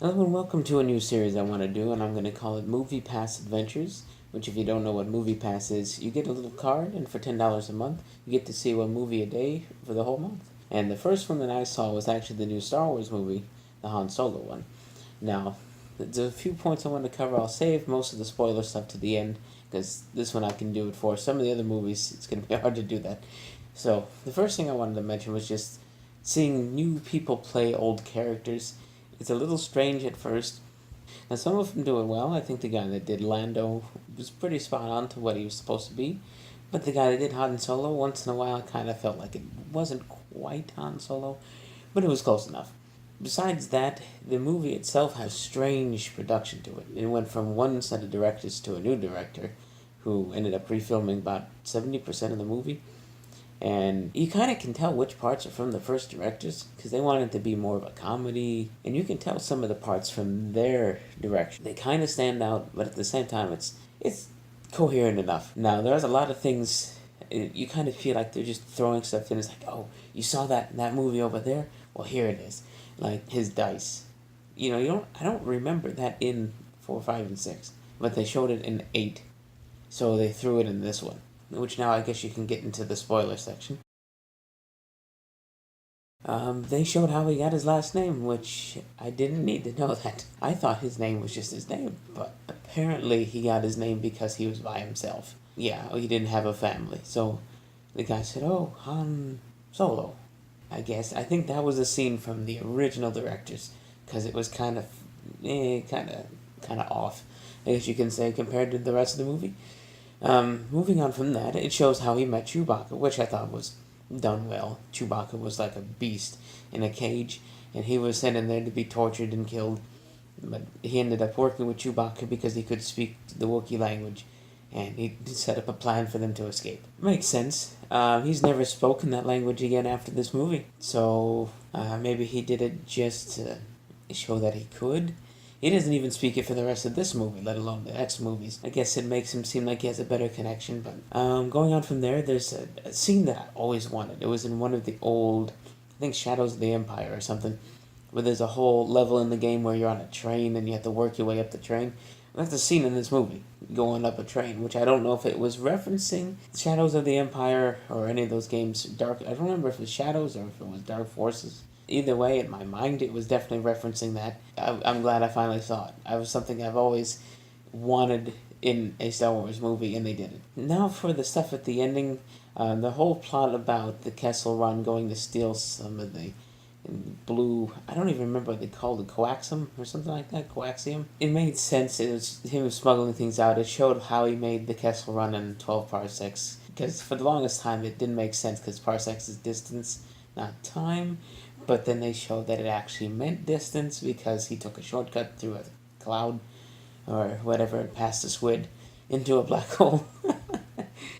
Hello and welcome to a new series I want to do, and I'm going to call it MoviePass Adventures. Which, if you don't know what MoviePass is, you get a little card, and for $10 a month, you get to see one movie a day for the whole month. And the first one that I saw was actually the new Star Wars movie, the Han Solo one. Now, there's a few points I want to cover. I'll save most of the spoiler stuff to the end, because this one I can do it for. Some of the other movies, it's going to be hard to do that. So, the first thing I wanted to mention was just seeing new people play old characters. It's a little strange at first. Now, some of them do it well. I think the guy that did Lando was pretty spot on to what he was supposed to be. But the guy that did Han Solo, once in a while, I kind of felt like it wasn't quite Han Solo, but it was close enough. Besides that, the movie itself has strange production to it. It went from one set of directors to a new director who ended up refilming about 70% of the movie. And you kind of can tell which parts are from the first directors because they wanted it to be more of a comedy, and you can tell some of the parts from their direction. They kind of stand out, but at the same time, it's coherent enough. Now there's a lot of things you kind of feel like they're just throwing stuff in. It's like, oh, you saw that movie over there? Well, here it is, like his dice. You don't. I don't remember that in 4, 5, and 6, but they showed it in 8, so they threw it in this one, which now I guess you can get into the spoiler section. They showed how he got his last name, which I didn't need to know that. I thought his name was just his name, but apparently he got his name because he was by himself. Yeah, he didn't have a family. So the guy said, "Oh, Han Solo." I guess I think that was a scene from the original directors because it was kind of off. I guess you can say compared to the rest of the movie. Moving on from that, it shows how he met Chewbacca, which I thought was done well. Chewbacca was like a beast in a cage, and he was sent in there to be tortured and killed. But he ended up working with Chewbacca because he could speak the Wookiee language, and he set up a plan for them to escape. Makes sense. He's never spoken that language again after this movie, so maybe he did it just to show that he could. He doesn't even speak it for the rest of this movie, let alone the next movies. I guess it makes him seem like he has a better connection. But going on from there, there's a scene that I always wanted. It was in one of the old, I think, Shadows of the Empire or something, where there's a whole level in the game where you're on a train and you have to work your way up the train. That's a scene in this movie, going up a train, which I don't know if it was referencing Shadows of the Empire or any of those games. I don't remember if it was Shadows or if it was Dark Forces. Either way, in my mind, it was definitely referencing that. I'm glad I finally saw it. It was something I've always wanted in a Star Wars movie, and they did it. Now for the stuff at the ending, the whole plot about the Kessel Run going to steal some of the blue, I don't even remember what they called it, coaxium or something like that, coaxium. It made sense. It was him smuggling things out. It showed how he made the Kessel Run in 12 parsecs, because for the longest time it didn't make sense because parsecs is distance, not time. But then they showed that it actually meant distance because he took a shortcut through a cloud or whatever and passed a squid into a black hole.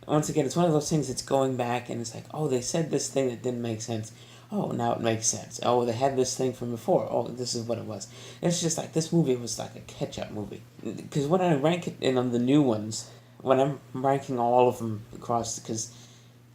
Once again, it's one of those things that's going back and it's like, oh, they said this thing that didn't make sense. Oh, now it makes sense. Oh, they had this thing from before. Oh, this is what it was. It's just like this movie was like a catch-up movie. Because when I rank it in on the new ones, when I'm ranking all of them across, because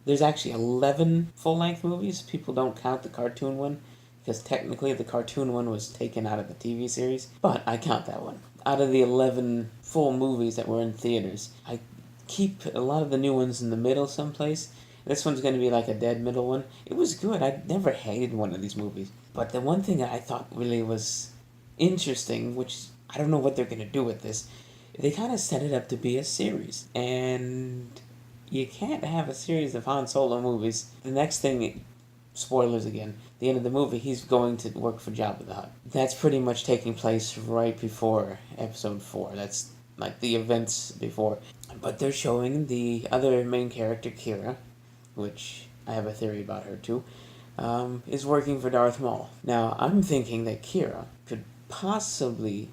there's actually 11 full-length movies. People don't count the cartoon one because technically the cartoon one was taken out of the TV series, but I count that one. Out of the 11 full movies that were in theaters, I keep a lot of the new ones in the middle someplace. This one's going to be like a dead middle one. It was good. I never hated one of these movies. But the one thing that I thought really was interesting, which I don't know what they're going to do with this, they kind of set it up to be a series. And you can't have a series of Han Solo movies. The next thing, spoilers again, the end of the movie, he's going to work for Jabba the Hutt. That's pretty much taking place right before episode 4. That's like the events before. But they're showing the other main character, Kira, which I have a theory about her too, is working for Darth Maul. Now, I'm thinking that Kira could possibly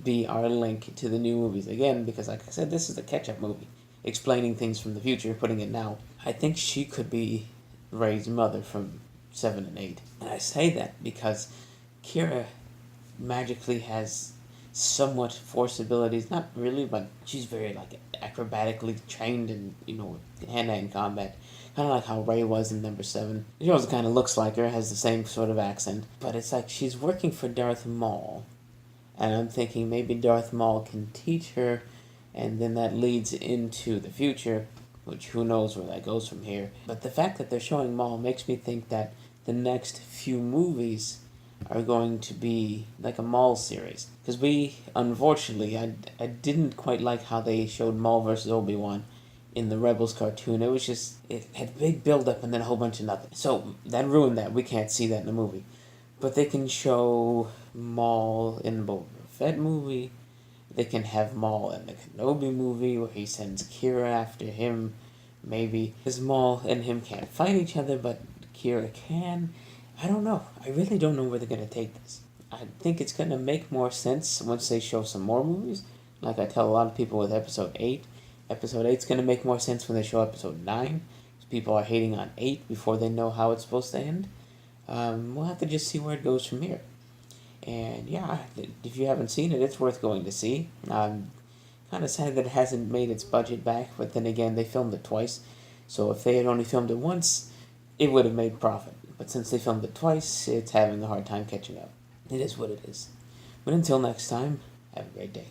be our link to the new movies. Again, because like I said, this is a catch-up movie, explaining things from the future, putting it now. I think she could be Rey's mother from 7 and 8. And I say that because Kira magically has somewhat force abilities. Not really, but she's very like acrobatically trained and, hand-to-hand combat. Kind of like how Rey was in number 7. She also kind of looks like her, has the same sort of accent. But it's like she's working for Darth Maul. And I'm thinking maybe Darth Maul can teach her, and then that leads into the future, which who knows where that goes from here. But the fact that they're showing Maul makes me think that the next few movies are going to be like a Maul series. Because unfortunately, I didn't quite like how they showed Maul versus Obi-Wan in the Rebels cartoon. It was just, it had big build up and then a whole bunch of nothing. So that ruined that. We can't see that in the movie. But they can show Maul in the Boba Fett movie. They can have Maul in the Kenobi movie where he sends Kira after him. Maybe. Because Maul and him can't fight each other, but Kira can. I don't know. I really don't know where they're going to take this. I think it's going to make more sense once they show some more movies. Like I tell a lot of people with Episode 8. Episode 8's going to make more sense when they show Episode 9. People are hating on 8 before they know how it's supposed to end. We'll have to just see where it goes from here. And yeah, if you haven't seen it, it's worth going to see. I'm kind of sad that it hasn't made its budget back, but then again, they filmed it twice. So if they had only filmed it once, it would have made profit. But since they filmed it twice, it's having a hard time catching up. It is what it is. But until next time, have a great day.